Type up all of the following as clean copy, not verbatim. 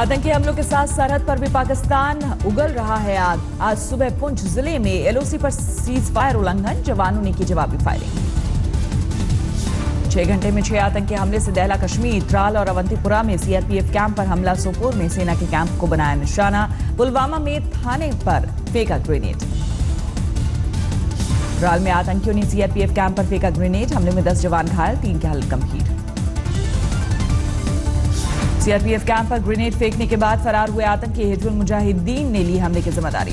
आतंकी हमलों के साथ सरहद पर भी पाकिस्तान उगल रहा है आग। आज सुबह पुंछ जिले में एलओसी पर सीज फायर उल्लंघन, जवानों ने की जवाबी फायरिंग। 6 घंटे में 6 आतंकी हमले से दहला कश्मीर। त्राल और अवंतीपुरा में सीआरपीएफ कैंप पर हमला। सोपोर में सेना के कैंप को बनाया निशाना। पुलवामा में थाने पर फेंका ग्रेनेड। त्राल में आतंकियों ने सीआरपीएफ कैंप पर फेंका ग्रेनेड। हमले में 10 जवान घायल, 3 की हालत गंभीर। सीआरपीएफ कैंप पर ग्रेनेड फेंकने के बाद फरार हुए आतंकी हिजबुल मुजाहिदीन ने ली हमले की जिम्मेदारी।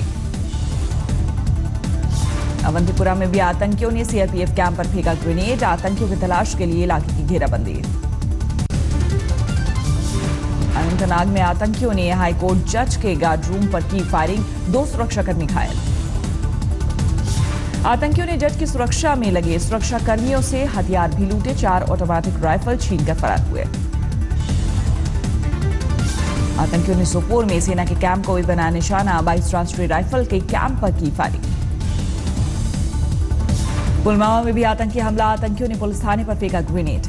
अवंतीपुरा में भी आतंकियों ने सीआरपीएफ कैंप पर फेंका ग्रेनेड। आतंकियों की तलाश के लिए इलाके की घेराबंदी। अनंतनाग में आतंकियों ने हाईकोर्ट जज के गार्ड रूम पर की फायरिंग। 2 सुरक्षाकर्मी घायल। आतंकियों ने जज की सुरक्षा में लगे सुरक्षा कर्मियों से हथियार भी लूटे। 4 ऑटोमेटिक राइफल छीनकर फरार हुए। आतंकियों ने सोपोर में सेना के कैंप को भी बनाया निशाना। 22 राष्ट्रीय राइफल के कैंप पर की फायरिंग। पुलवामा में भी आतंकी हमला। आतंकियों ने पुलिस थाने पर फेंका ग्रेनेड।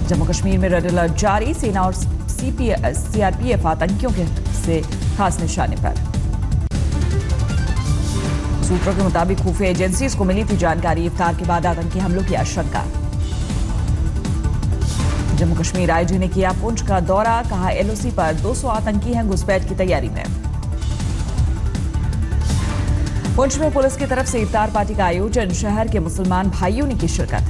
जम्मू कश्मीर में रेड अलर्ट जारी। सेना और सीआरपीएफ आतंकियों से खास निशाने पर। सूत्रों के मुताबिक खुफिया एजेंसीज को मिली थी जानकारी। इफ्तार के बाद आतंकी हमलों की आशंका। जम्मू कश्मीर आईजी ने किया पुंछ का दौरा। कहा एलओसी पर 200 आतंकी हैं, घुसपैठ की तैयारी में। पुंछ में पुलिस की तरफ से इफ्तार पार्टी का आयोजन। शहर के मुसलमान भाइयों ने की शिरकत।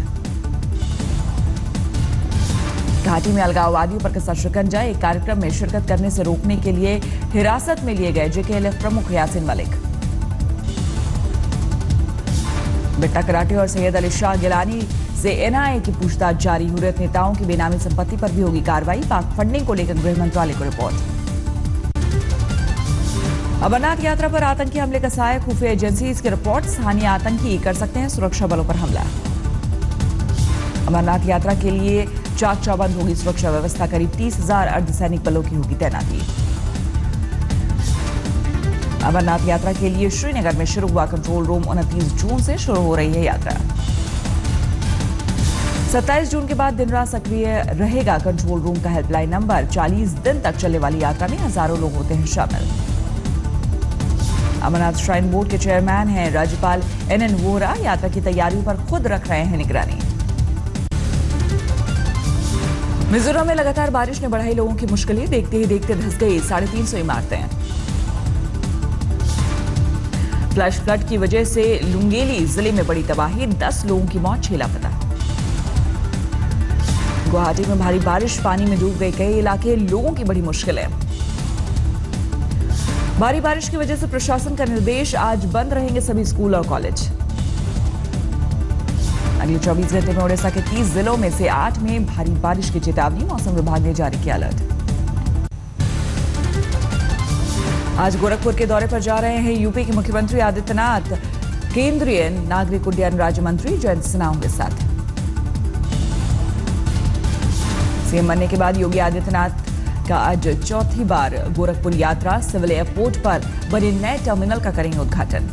घाटी में अलगाववादियों पर कसा शिकंजा। एक कार्यक्रम में शिरकत करने से रोकने के लिए हिरासत में लिए गए जेकेएलएफ प्रमुख यासिन मलिक। बिट्टा कराटे और सैयद अली शाह गिलानी से एनआईए की पूछताछ जारी। हुर्रियत नेताओं की बेनामी संपत्ति पर भी होगी कार्रवाई। पाक फंडिंग को लेकर गृह मंत्रालय को रिपोर्ट। अमरनाथ यात्रा पर आतंकी हमले का साया। खुफिया एजेंसीज की रिपोर्ट। स्थानीय आतंकी कर सकते हैं सुरक्षा बलों पर हमला। अमरनाथ यात्रा के लिए चाक चौबंद होगी सुरक्षा व्यवस्था। करीब 30,000 अर्धसैनिक बलों की होगी तैनाती। अमरनाथ यात्रा के लिए श्रीनगर में शुरू हुआ कंट्रोल रूम। 29 जून से शुरू हो रही है यात्रा। 27 जून के बाद दिन रात सक्रिय रहेगा कंट्रोल रूम का हेल्पलाइन नंबर। 40 दिन तक चलने वाली यात्रा में हजारों लोग होते हैं शामिल। अमरनाथ श्राइन बोर्ड के चेयरमैन हैं राज्यपाल एनएन वोहरा। यात्रा की तैयारियों पर खुद रख रहे हैं निगरानी। मिजोरम में लगातार बारिश ने बढ़ाई लोगों की मुश्किलें। देखते ही देखते धंस गई 350 इमारतें। फ्लैश फ्लड की वजह से लुंगेली जिले में बड़ी तबाही। 10 लोगों की मौत, 6 लापता। गुवाहाटी में भारी बारिश, पानी में डूब गए कई इलाके। लोगों की बड़ी मुश्किलें। भारी बारिश की वजह से प्रशासन का निर्देश, आज बंद रहेंगे सभी स्कूल और कॉलेज। अगले 24 घंटे में ओडिशा के 30 जिलों में से 8 में भारी बारिश की चेतावनी। मौसम विभाग ने जारी किया अलर्ट। आज गोरखपुर के दौरे पर जा रहे हैं यूपी के मुख्यमंत्री आदित्यनाथ। केंद्रीय नागरिक उड्डयन राज्य मंत्री जयंत सिन्हा होंगे साथ। सीएम बनने के बाद योगी आदित्यनाथ का आज चौथी बार गोरखपुर यात्रा। सिविल एयरपोर्ट पर बने नए टर्मिनल का करेंगे उद्घाटन।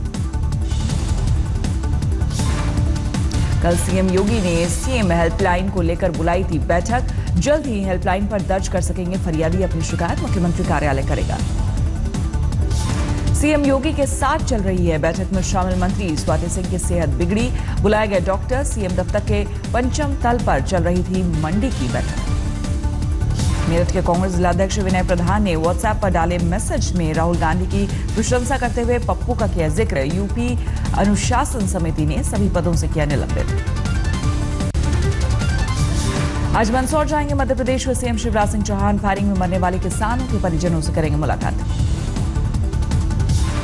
कल सीएम योगी ने सीएम हेल्पलाइन को लेकर बुलाई थी बैठक। जल्द ही हेल्पलाइन पर दर्ज कर सकेंगे फरियादी अपनी शिकायत। मुख्यमंत्री कार्यालय करेगा। सीएम योगी के साथ चल रही है बैठक में शामिल मंत्री। स्वाति सिंह की सेहत बिगड़ी, बुलाए गए डॉक्टर। सीएम दफ्तर के पंचम तल पर चल रही थी मंडी की बैठक। मेरठ के कांग्रेस जिलाध्यक्ष विनय प्रधान ने व्हाट्सएप पर डाले मैसेज में राहुल गांधी की प्रशंसा करते हुए पप्पू का किया जिक्र। यूपी अनुशासन समिति ने सभी पदों से किया निलंबित। आज मंदसौर जाएंगे मध्य प्रदेश के सीएम शिवराज सिंह चौहान। फायरिंग में मरने वाले किसानों के परिजनों से करेंगे मुलाकात।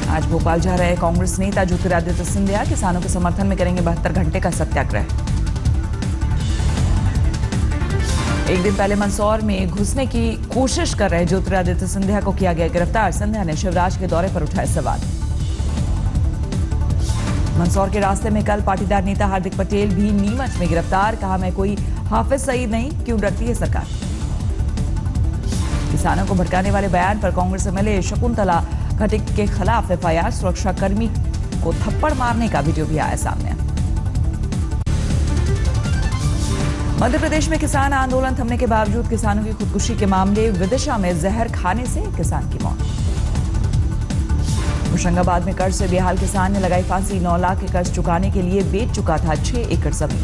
आज भोपाल जा रहे कांग्रेस नेता ज्योतिरादित्य सिंधिया। किसानों के समर्थन में करेंगे 72 घंटे का सत्याग्रह। एक दिन पहले मंदसौर में घुसने की कोशिश कर रहे ज्योतिरादित्य सिंधिया को किया गया गिरफ्तार। सिंधिया ने शिवराज के दौरे पर उठाए सवाल। मंदसौर के रास्ते में कल पाटीदार नेता हार्दिक पटेल भी नीमच में गिरफ्तार। कहा, मैं कोई हाफिज सईद नहीं, क्यों डरती है सरकार। किसानों को भड़काने वाले बयान पर कांग्रेस एमएलए शकुंतला खटिक के खिलाफ एफआईआर। सुरक्षाकर्मी को थप्पड़ मारने का वीडियो भी आया सामने। मध्य प्रदेश में किसान आंदोलन थमने के बावजूद किसानों की खुदकुशी के मामले, विदिशा में जहर खाने से किसान की मौत। होशंगाबाद में कर्ज से बेहाल किसान ने लगाई फांसी। 9 लाख के कर्ज चुकाने के लिए बेच चुका था 6 एकड़ जमीन।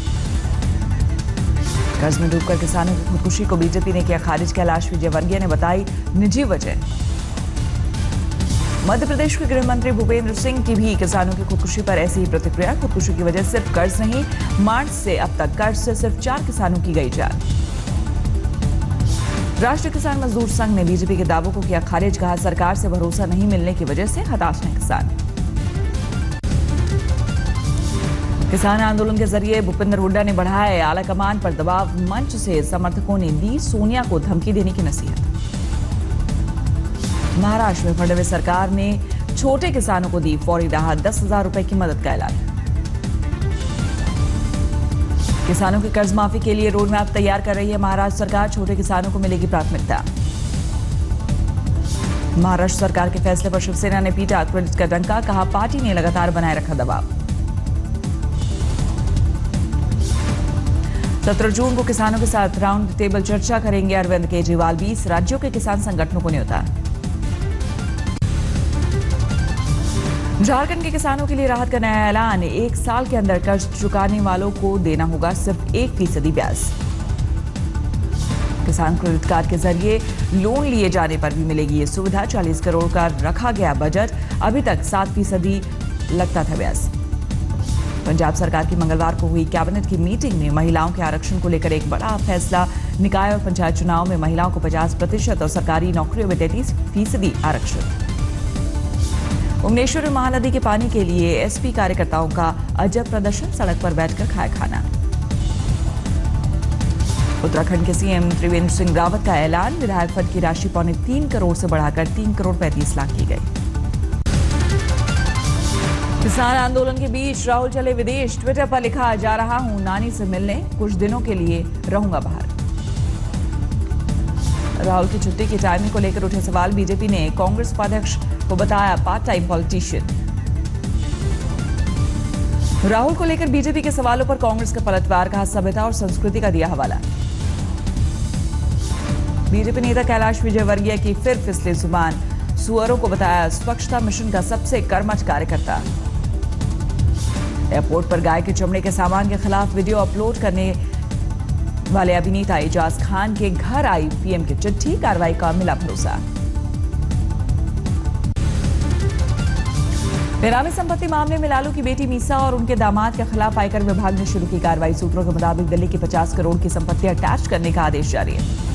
कर्ज में डूबकर किसानों की खुदकुशी को बीजेपी ने किया खारिज। कैलाश विजयवर्गीय ने बताई निजी वजह। मध्य प्रदेश के गृह मंत्री भूपेंद्र सिंह की भी किसानों की खुदकुशी पर ऐसी ही प्रतिक्रिया। खुदकुशी की वजह सिर्फ कर्ज नहीं, मार्च से अब तक कर्ज से सिर्फ 4 किसानों की गई जान। राष्ट्रीय किसान मजदूर संघ ने बीजेपी के दावों को किया खारिज। कहा सरकार से भरोसा नहीं मिलने की वजह से हताश हैं किसान। किसान आंदोलन के जरिए भूपेंद्र हुड्डा ने बढ़ाए आलाकमान पर दबाव। मंच से समर्थकों ने दी सोनिया को धमकी देने की नसीहत। महाराष्ट्र में फडणवीस सरकार ने छोटे किसानों को दी फौरी राहत। 10,000 रुपए की मदद का ऐलान। किसानों की कर्ज माफी के लिए रोड मैप तैयार कर रही है महाराष्ट्र सरकार। छोटे किसानों को मिलेगी प्राथमिकता। महाराष्ट्र सरकार के फैसले पर शिवसेना ने पीटा क्रेडिट का डंका। कहा पार्टी ने लगातार बनाए रखा दबाव। 17 जून को किसानों के साथ राउंड टेबल चर्चा करेंगे अरविंद केजरीवाल। 20 राज्यों के किसान संगठनों को न्योता। झारखंड के किसानों के लिए राहत का नया ऐलान। 1 साल के अंदर कर्ज चुकाने वालों को देना होगा सिर्फ 1% ब्याज। किसान क्रेडिट कार्ड के जरिए लोन लिए जाने पर भी मिलेगी ये सुविधा। 40 करोड़ का रखा गया बजट, अभी तक 7% लगता था ब्याज। पंजाब सरकार की मंगलवार को हुई कैबिनेट की मीटिंग में महिलाओं के आरक्षण को लेकर एक बड़ा फैसला। निकाय और पंचायत चुनाव में महिलाओं को 50% और सरकारी नौकरियों में 33% आरक्षण। भुवनेश्वर में महानदी के पानी के लिए एसपी कार्यकर्ताओं का अजब प्रदर्शन। सड़क पर बैठकर खाया खाना। उत्तराखंड के सीएम त्रिवेंद्र सिंह रावत का ऐलान। विधायक फंड की राशि 3.25 करोड़ से बढ़ाकर 3 करोड़ 35 लाख की गई। किसान आंदोलन के बीच राहुल चले विदेश। ट्विटर पर लिखा जा रहा हूं नानी से मिलने, कुछ दिनों के लिए रहूंगा बाहर। राहुल की छुट्टी की टाइमिंग को लेकर उठे सवाल। बीजेपी ने कांग्रेस उपाध्यक्ष को बताया पार्ट टाइम पॉलिटिशियन। राहुल को लेकर बीजेपी के सवालों पर कांग्रेस का पलटवार। कहा सभ्यता और संस्कृति का दिया हवाला। बीजेपी नेता कैलाश विजयवर्गीय की फिर फिसले जुबान। सुअरों को बताया स्वच्छता मिशन का सबसे कर्मठ कार्यकर्ता। एयरपोर्ट पर गाय के चमड़े के सामान के खिलाफ वीडियो अपलोड करने वाले अभिनेता एजाज खान के घर आई पीएम की चिट्ठी। कार्रवाई का मिला भरोसा। बेनामी संपत्ति मामले में लालू की बेटी मीसा और उनके दामाद के खिलाफ आयकर विभाग ने शुरू की कार्रवाई। सूत्रों के मुताबिक दिल्ली की 50 करोड़ की संपत्ति अटैच करने का आदेश जारी है।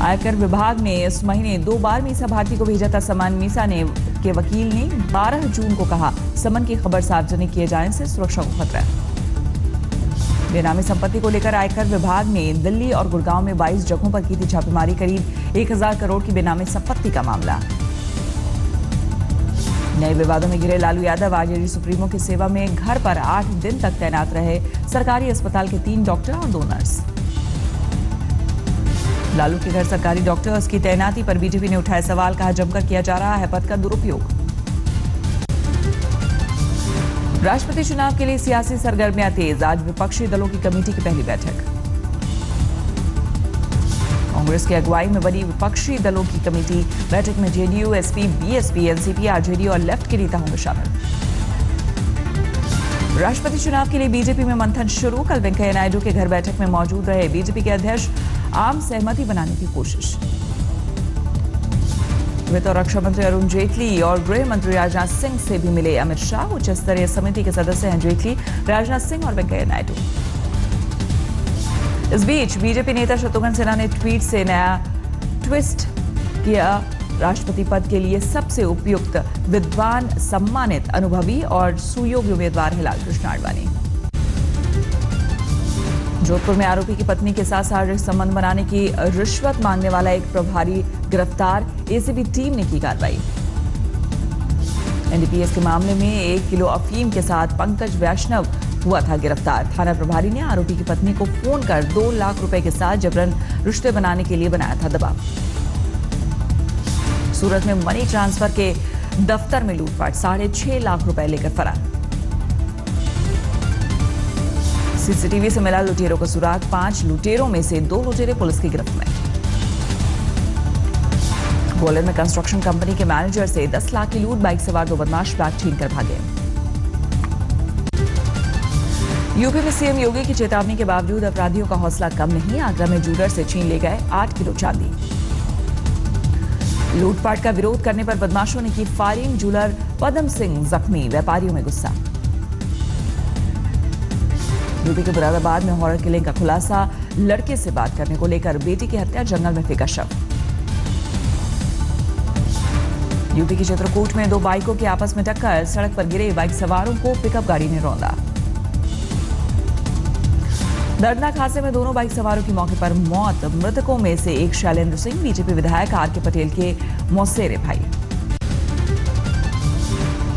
आयकर विभाग ने इस महीने 2 बार मीसा भारती को भेजा था समन। मीसा ने के वकील ने 12 जून को कहा समन की खबर सार्वजनिक किए जाने से सुरक्षा को खतरा है। बेनामी संपत्ति को लेकर आयकर विभाग ने दिल्ली और गुड़गांव में 22 जगहों पर की थी छापेमारी। करीब 1000 करोड़ की बेनामी संपत्ति का मामला। नए विवादों में घिरे लालू यादव आरजेडी सुप्रीमो की सेवा में घर पर 8 दिन तक तैनात रहे। सरकारी अस्पताल के 3 डॉक्टर और 2 नर्स। लालू के घर सरकारी डॉक्टर्स की तैनाती पर बीजेपी ने उठाया सवाल। कहा जमकर किया जा रहा है पद का दुरुपयोग। राष्ट्रपति चुनाव के लिए सियासी सरगर्मियां तेज। आज विपक्षी दलों की कमेटी की पहली बैठक। कांग्रेस की अगुवाई में बनी विपक्षी दलों की कमेटी। बैठक में JDU, SP, BSP, NCP, RJD और लेफ्ट के नेता होंगे शामिल। राष्ट्रपति चुनाव के लिए बीजेपी में मंथन शुरू। कल वेंकैया नायडू के घर बैठक में मौजूद रहे बीजेपी के अध्यक्ष। आम सहमति बनाने की कोशिश। वित्त और रक्षा मंत्री अरुण जेटली और गृह मंत्री राजनाथ सिंह से भी मिले अमित शाह। उच्च स्तरीय समिति के सदस्य हैं जेटली, राजनाथ सिंह और वेंकैया नायडू। इस बीच बीजेपी नेता शत्रुघ्न सिन्हा ने ट्वीट से नया ट्विस्ट किया। राष्ट्रपति पद के लिए सबसे उपयुक्त, विद्वान, सम्मानित, अनुभवी और सुयोग्य उम्मीदवार है लालकृष्ण आडवाणी। जोधपुर में आरोपी की पत्नी के साथ शारीरिक संबंध बनाने की रिश्वत मांगने वाला एक प्रभारी गिरफ्तार। एसीबी टीम ने की कार्रवाई। एनडीपीएस के मामले में 1 किलो अफीम के साथ पंकज वैष्णव हुआ था गिरफ्तार। थाना प्रभारी ने आरोपी की पत्नी को फोन कर 2 लाख रुपए के साथ जबरन रिश्ते बनाने के लिए बनाया था दबाव। सूरत में मनी ट्रांसफर के दफ्तर में लूटपाट, 6.5 लाख रुपए लेकर फरार। सीसीटीवी से मिला लुटेरों का सुराग, 5 लुटेरों में से 2 लुटेरे पुलिस की गिरफ्त में। ग्वालियर में कंस्ट्रक्शन कंपनी के मैनेजर से 10 लाख की लूट, बाइक सवार 2 बदमाश बैग छीनकर भागे। यूपी में सीएम योगी की चेतावनी के बावजूद अपराधियों का हौसला कम नहीं, आगरा में जूलर से छीन ले गए 8 किलो चांदी। लूटपाट का विरोध करने पर बदमाशों ने की फायरिंग, जूलर पदम सिंह जख्मी, व्यापारियों में गुस्सा। यूपी के मुरादाबाद में हॉरर किलिंग का खुलासा, लड़के से बात करने को लेकर बेटी की हत्या, जंगल में फेंका शव। यूपी के चित्रकूट में 2 बाइकों की आपस में टक्कर, सड़क पर गिरे बाइक सवारों को पिकअप गाड़ी ने रौंदा। दर्दनाक हादसे में दोनों बाइक सवारों की मौके पर मौत, मृतकों में से एक शैलेंद्र सिंह, बीजेपी विधायक आर के पटेल के मौसेरे भाई।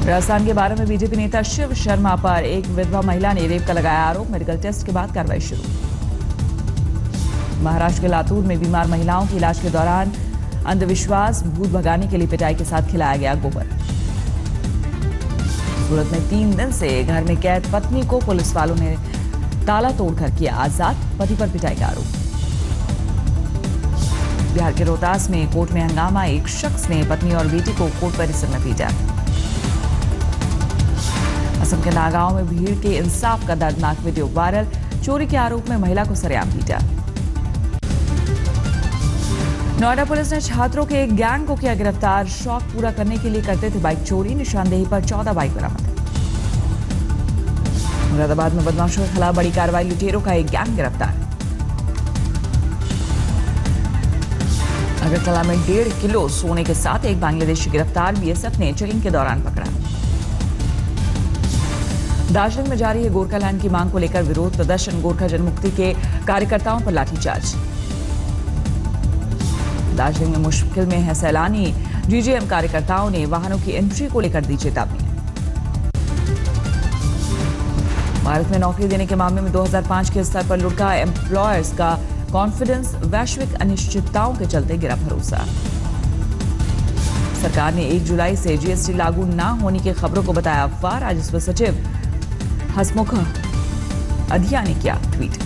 राजस्थान के 12 में बीजेपी नेता शिव शर्मा पर एक विधवा महिला ने रेप का लगाया आरोप, मेडिकल टेस्ट के बाद कार्रवाई शुरू। महाराष्ट्र के लातूर में बीमार महिलाओं के इलाज के दौरान अंधविश्वास, भूत भगाने के लिए पिटाई के साथ खिलाया गया गोबर। सूरत में 3 दिन से घर में कैद पत्नी को पुलिस वालों ने ताला तोड़कर किया आजाद, पति पर पिटाई का आरोप। बिहार के रोहतास में कोर्ट में हंगामा, एक शख्स ने पत्नी और बेटी को कोर्ट परिसर में पीटा। असम के नागांव में भीड़ के इंसाफ का दर्दनाक वीडियो वायरल, चोरी के आरोप में महिला को सरेआम पीटा। नोएडा पुलिस ने छात्रों के एक गैंग को किया गिरफ्तार, शौक पूरा करने के लिए करते थे बाइक चोरी, निशानदेही पर 14 बाइक बरामद। मुरादाबाद में बदमाशों के खिलाफ बड़ी कार्रवाई, लुटेरों का एक गैंग गिरफ्तार। अगरतला में 1.5 किलो सोने के साथ एक बांग्लादेशी गिरफ्तार, बीएसएफ ने चेकिंग के दौरान पकड़ा। दार्जिलिंग में जारी है गोरखालैंड की मांग को लेकर विरोध प्रदर्शन, गोरखा जनमुक्ति के कार्यकर्ताओं पर लाठीचार्ज। दार्जिलिंग में मुश्किल में है सैलानी, जीजेएम कार्यकर्ताओं ने वाहनों की एंट्री को लेकर दी चेतावनी। भारत में नौकरी देने के मामले में 2005 के स्तर पर लुढ़का, एम्प्लॉयर्स का कॉन्फिडेंस, वैश्विक अनिश्चितताओं के चलते गिरा भरोसा। सरकार ने 1 जुलाई से जीएसटी लागू न होने की खबरों को बताया अफवाह, राजस्व सचिव हसमुख अधिया ने किया ट्वीट।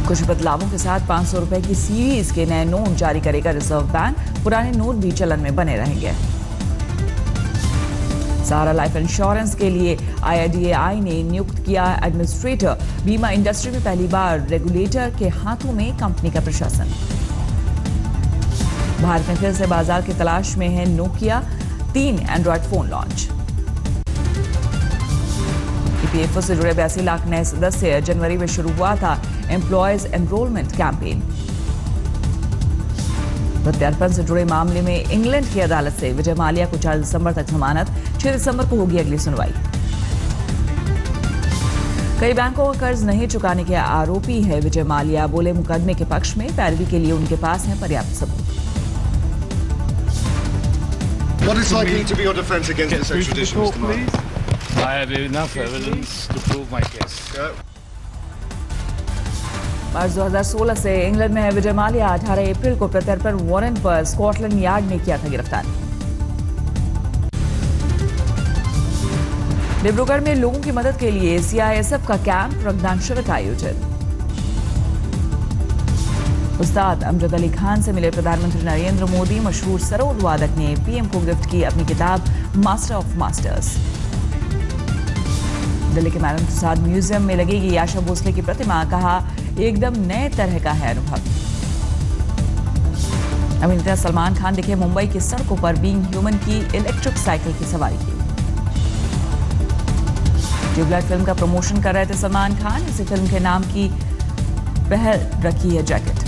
कुछ बदलावों के साथ 500 रुपए की सीरीज के नए नोट जारी करेगा रिजर्व बैंक, पुराने नोट भी चलन में बने रहेंगे। सहारा लाइफ इंश्योरेंस के लिए आईआरडीएआई ने नियुक्त किया एडमिनिस्ट्रेटर, बीमा इंडस्ट्री में पहली बार रेगुलेटर के हाथों में कंपनी का प्रशासन। भारत में फिर से बाजार की तलाश में है Nokia, 3 Android phone launch. EPFO से जुड़े 82 लाख नए सदस्य, जनवरी में शुरू हुआ था एम्प्लॉयज एनरोलमेंट कैंपेन। प्रत्यार्पण से जुड़े मामले में इंग्लैंड की अदालत से विजय माल्या को 4 दिसंबर तक जमानत, 6 दिसंबर को होगी अगली सुनवाई। कई बैंकों का कर्ज नहीं चुकाने के आरोपी है विजय माल्या, बोले मुकदमे के पक्ष में पैरवी के लिए उनके पास है पर्याप्त सबूत। What is likely to be your defense against this extradition, Mr. Mark? I have enough evidence to prove my case. मार्च 2016 से इंग्लैंड में है विजय माल्या, 18 अप्रैल को प्रत्यर्पण वारंट पर स्कॉटलैंड यार्ड ने किया था गिरफ्तार। डिब्रूगढ़ में लोगों की मदद के लिए सीआईएसएफ का कैंप, रक्तदान शिविर का आयोजन। उस्ताद अमजद अली खान से मिले प्रधानमंत्री नरेंद्र मोदी, मशहूर सरोद वादक ने पीएम को गिफ्ट की अपनी किताब मास्टर ऑफ मास्टर्स। दिल्ली के मैडम तुसाद म्यूजियम में लगेगी आशा भोसले की प्रतिमा, कहा एकदम नए तरह का है अनुभव। अभिनेता सलमान खान दिखे मुंबई की सड़कों पर, बीइंग ह्यूमन की इलेक्ट्रिक साइकिल की सवारी की। ट्यूबलाइट फिल्म का प्रमोशन कर रहे थे सलमान खान, इसी फिल्म के नाम की पहल रखी है जैकेट।